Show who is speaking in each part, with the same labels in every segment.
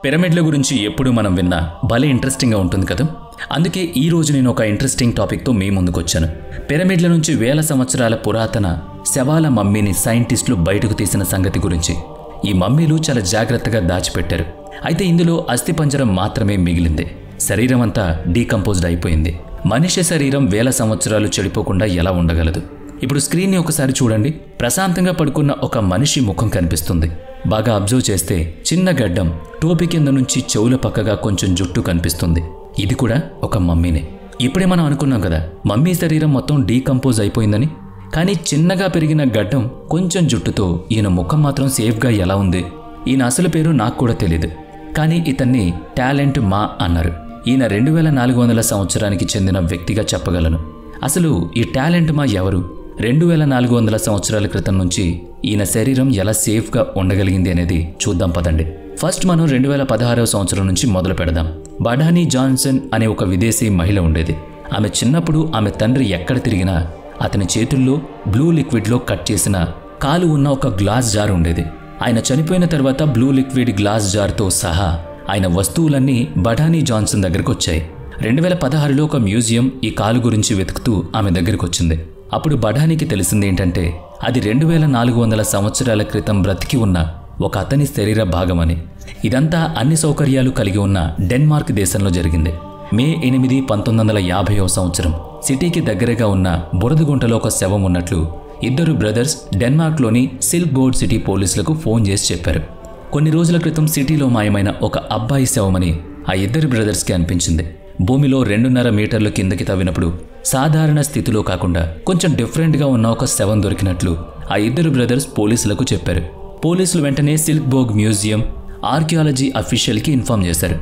Speaker 1: పిరమిడ్ల గురించి ఎప్పుడు మనం విన్నా భలే ఇంట్రెస్టింగ్గా ఉంటుంది కదా. అందుకే ఈ రోజు నేను ఒక ఇంట్రెస్టింగ్ టాపిక్తో మీ ముందుకు వచ్చాను. పిరమిడ్ల నుంచి వేల సంవత్సరాల పురాతన శవాల మమ్మీని సైంటిస్టులు బయటకు తీసిన సంగతి గురించి. ఈ మమ్మీలు చాలా జాగ్రత్తగా దాచిపెట్టారు. అయితే ఇందులో అస్థిపంజరం మాత్రమే మిగిలింది. శరీరం అంతా డీకంపోజ్డ్ అయిపోయింది. మనిషి శరీరం వేల సంవత్సరాలు చెడిపోకుండా ఎలా ఉండగలదు? ఇప్పుడు స్క్రీన్ని ఒకసారి చూడండి. ప్రశాంతంగా పడుకున్న ఒక మనిషి ముఖం కనిపిస్తుంది. బాగా అబ్జర్వ్ చేస్తే చిన్న గడ్డం, టోపీ కింద నుంచి చెవుల పక్కగా కొంచెం జుట్టు కనిపిస్తుంది. ఇది కూడా ఒక మమ్మీనే. ఇప్పుడే మనం అనుకున్నాం కదా, మమ్మీ శరీరం మొత్తం డీకంపోజ్ అయిపోయిందని. కానీ చిన్నగా పెరిగిన గడ్డం, కొంచెం జుట్టుతో ఈయన ముఖం మాత్రం సేఫ్గా ఎలా ఉంది? ఈయన అసలు పేరు నాకు కూడా తెలీదు, కానీ ఇతన్ని టాలెంట్ మా అన్నారు. ఈయన 2400 సంవత్సరానికి చెందిన వ్యక్తిగా చెప్పగలను. అసలు ఈ టాలెంట్ మా ఎవరు? 2400 సంవత్సరాల క్రితం నుంచి ఈయన శరీరం ఎలా సేఫ్గా ఉండగలిగింది అనేది చూద్దాం పదండి. ఫస్ట్ మనం 2016వ సంవత్సరం నుంచి మొదలు పెడదాం. బడానీ జాన్సన్ అనే ఒక విదేశీ మహిళ ఉండేది. ఆమె చిన్నప్పుడు ఆమె తండ్రి ఎక్కడ తిరిగినా అతని చేతుల్లో బ్లూ లిక్విడ్లో కట్ చేసిన కాలు ఉన్న ఒక గ్లాస్ జార్ ఉండేది. ఆయన చనిపోయిన తర్వాత బ్లూ లిక్విడ్ గ్లాస్ జార్తో సహా ఆయన వస్తువులన్నీ బడానీ జాన్సన్ దగ్గరకు వచ్చాయి. 2016లో ఒక మ్యూజియం ఈ కాలు గురించి వెతుకుతూ ఆమె దగ్గరికి వచ్చింది. అప్పుడు బడానీకి తెలిసింది ఏంటంటే అది 2400 సంవత్సరాల క్రితం బ్రతికి ఉన్న ఒక అతని శరీర భాగమని. ఇదంతా అన్ని సౌకర్యాలు కలిగి ఉన్న డెన్మార్క్ దేశంలో జరిగింది. మే 8, 1950వ సంవత్సరం సిటీకి దగ్గరగా ఉన్న బురదగుంటలో ఒక శవం ఉన్నట్లు ఇద్దరు బ్రదర్స్ డెన్మార్క్లోని సిల్క్ బోర్డ్ సిటీ పోలీసులకు ఫోన్ చేసి చెప్పారు. కొన్ని రోజుల క్రితం సిటీలో మాయమైన ఒక అబ్బాయి శవమని ఆ ఇద్దరు బ్రదర్స్కి అనిపించింది. భూమిలో 2.5 మీటర్లు కిందకి తవ్వినప్పుడు సాధారణ స్థితిలో కాకుండా కొంచెం డిఫరెంట్గా ఉన్న ఒక శవం దొరికినట్లు ఆ ఇద్దరు బ్రదర్స్ పోలీసులకు చెప్పారు. పోలీసులు వెంటనే సిల్క్ బోర్గ్ మ్యూజియం ఆర్కియాలజీ అఫీషియల్కి ఇన్ఫార్మ్ చేశారు.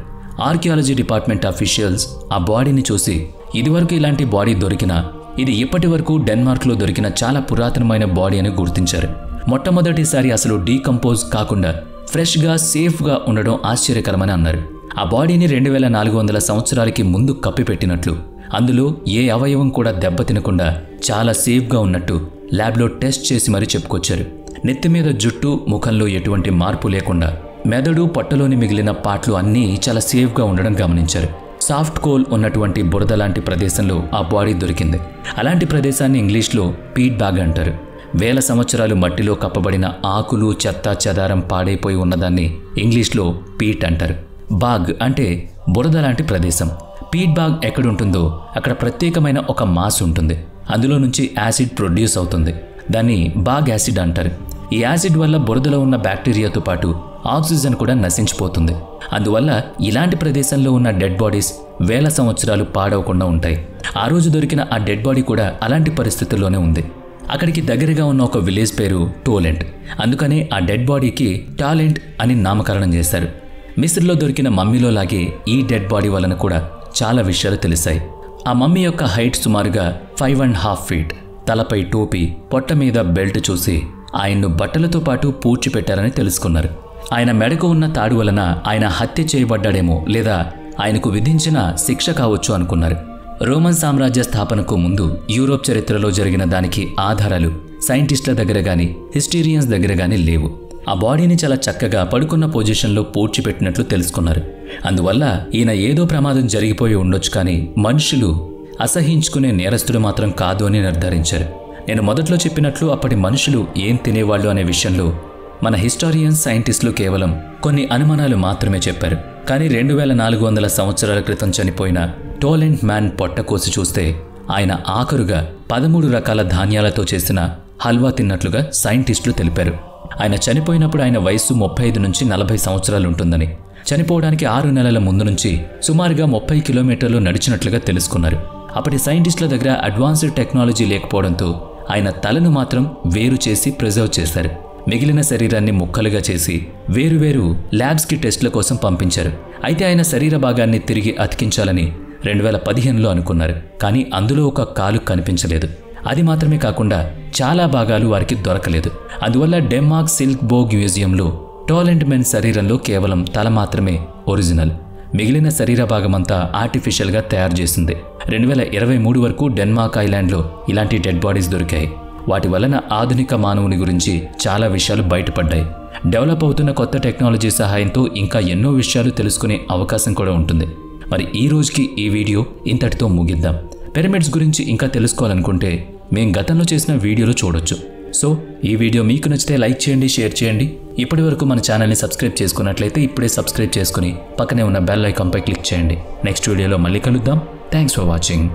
Speaker 1: ఆర్కియాలజీ డిపార్ట్మెంట్ అఫీషియల్స్ ఆ బాడీని చూసి ఇదివరకు ఇలాంటి బాడీ దొరికినా ఇది ఇప్పటి వరకు డెన్మార్క్లో దొరికిన చాలా పురాతనమైన బాడీ అని గుర్తించారు. మొట్టమొదటిసారి అసలు డీకంపోజ్ కాకుండా ఫ్రెష్గా సేఫ్గా ఉండడం ఆశ్చర్యకరమని అన్నారు. ఆ బాడీని 2400 సంవత్సరాలకి ముందు కప్పిపెట్టినట్లు, అందులో ఏ అవయవం కూడా దెబ్బతినకుండా చాలా సేఫ్గా ఉన్నట్టు ల్యాబ్లో టెస్ట్ చేసి మరీ చెప్పుకొచ్చారు. నెత్తి మీద జుట్టు, ముఖంలో ఎటువంటి మార్పు లేకుండా మెదడు, పొట్టలోని మిగిలిన పార్ట్లు అన్నీ చాలా సేఫ్గా ఉండడం గమనించారు. సాఫ్ట్ కోల్ ఉన్నటువంటి బురద లాంటి ప్రదేశంలో ఆ బాడీ దొరికింది. అలాంటి ప్రదేశాన్ని ఇంగ్లీష్లో పీట్ బ్యాగ్ అంటారు. వేల సంవత్సరాలు మట్టిలో కప్పబడిన ఆకులు, చెత్త చెదారం పాడైపోయి ఉన్నదాన్ని ఇంగ్లీష్లో పీట్ అంటారు. బాగ్ అంటే బురద లాంటి ప్రదేశం. పీట్ బాగ్ ఎక్కడుంటుందో అక్కడ ప్రత్యేకమైన ఒక మాస్ ఉంటుంది. అందులో నుంచి యాసిడ్ ప్రొడ్యూస్ అవుతుంది. దాన్ని బాగ్ యాసిడ్ అంటారు. ఈ యాసిడ్ వల్ల బురదలో ఉన్న బ్యాక్టీరియాతో పాటు ఆక్సిజన్ కూడా నశించిపోతుంది. అందువల్ల ఇలాంటి ప్రదేశంలో ఉన్న డెడ్ బాడీస్ వేల సంవత్సరాలు పాడవకుండా ఉంటాయి. ఆ రోజు దొరికిన ఆ డెడ్ బాడీ కూడా అలాంటి పరిస్థితుల్లోనే ఉంది. అక్కడికి దగ్గరగా ఉన్న ఒక విలేజ్ పేరు టోలెంట్. అందుకనే ఆ డెడ్ బాడీకి టాలెంట్ అని నామకరణం చేశారు. మిస్ర్లో దొరికిన మమ్మీలో లాగే ఈ డెడ్ బాడీ వలన కూడా చాలా విషయాలు తెలిసాయి. ఆ మమ్మీ యొక్క హైట్ సుమారుగా 5.5 feet. తలపై టోపీ, పొట్ట మీద బెల్ట్ చూసి ఆయన్ను బట్టలతో పాటు పూడ్చిపెట్టారని తెలుసుకున్నారు. ఆయన మెడకు ఉన్న తాడు వలన ఆయన హత్య చేయబడ్డాడేమో, లేదా ఆయనకు విధించిన శిక్ష కావచ్చు అనుకున్నారు. రోమన్ సామ్రాజ్య స్థాపనకు ముందు యూరోప్ చరిత్రలో జరిగిన దానికి ఆధారాలు సైంటిస్టుల దగ్గర కానీ హిస్టీరియన్స్ దగ్గర కానీ లేవు. ఆ బాడీని చాలా చక్కగా పడుకున్న పొజిషన్లో పూడ్చిపెట్టినట్లు తెలుసుకున్నారు. అందువల్ల ఈయన ఏదో ప్రమాదం జరిగిపోయి ఉండొచ్చు, కానీ మనుషులు అసహించుకునే నేరస్తుడు మాత్రం కాదు అని నిర్ధారించారు. నేను మొదట్లో చెప్పినట్లు అప్పటి మనుషులు ఏం తినేవాళ్ళు అనే విషయంలో మన హిస్టారియన్స్, సైంటిస్టులు కేవలం కొన్ని అనుమానాలు మాత్రమే చెప్పారు. కానీ 2400 సంవత్సరాల క్రితం చనిపోయిన టోలెంట్ మ్యాన్ పొట్ట కోసి చూస్తే ఆయన ఆఖరుగా 13 రకాల ధాన్యాలతో చేసిన హల్వా తిన్నట్లుగా సైంటిస్టులు తెలిపారు. ఆయన చనిపోయినప్పుడు ఆయన వయస్సు 35 నుంచి 40 సంవత్సరాలు ఉంటుందని, చనిపోవడానికి 6 నెలల ముందు నుంచి సుమారుగా 30 కిలోమీటర్లు నడిచినట్లుగా తెలుసుకున్నారు. అప్పటి సైంటిస్టుల దగ్గర అడ్వాన్స్డ్ టెక్నాలజీ లేకపోవడంతో ఆయన తలను మాత్రం వేరు చేసి ప్రిజర్వ్ చేశారు. మిగిలిన శరీరాన్ని ముక్కలుగా చేసి వేరువేరు ల్యాబ్స్కి టెస్టుల కోసం పంపించారు. అయితే ఆయన శరీర భాగాన్ని తిరిగి అతికించాలని 2015లో అనుకున్నారు. కానీ అందులో ఒక కాలు కనిపించలేదు. అది మాత్రమే కాకుండా చాలా భాగాలు వారికి దొరకలేదు. అందువల్ల డెన్మార్క్ సిల్క్ బోర్గ్ మ్యూజియంలో టాలెంట్ మెన్ శరీరంలో కేవలం తల మాత్రమే ఒరిజినల్. మిగిలిన శరీర భాగమంతా ఆర్టిఫిషియల్గా తయారు చేసింది. 2023 వరకు డెన్మార్క్ ఐలాండ్లో ఇలాంటి డెడ్ బాడీస్ దొరికాయి. వాటి వలన ఆధునిక మానవుని గురించి చాలా విషయాలు బయటపడ్డాయి. డెవలప్ అవుతున్న కొత్త టెక్నాలజీ సహాయంతో ఇంకా ఎన్నో విషయాలు తెలుసుకునే అవకాశం కూడా ఉంటుంది. మరి ఈ రోజుకి ఈ వీడియో ఇంతటితో ముగిద్దాం. పిరమిడ్స్ గురించి ఇంకా తెలుసుకోవాలనుకుంటే మేము గతంలో చేసిన వీడియోలు చూడొచ్చు. సో ఈ వీడియో మీకు నచ్చితే లైక్ చేయండి, షేర్ చేయండి. ఇప్పటి వరకు మన ఛానల్ని సబ్స్క్రైబ్ చేసుకున్నట్లయితే ఇప్పుడే సబ్స్క్రైబ్ చేసుకుని పక్కనే ఉన్న బెల్ ఐకాన్పై క్లిక్ చేయండి. నెక్స్ట్ వీడియోలో మళ్ళీ కలుద్దాం. Thanks for watching.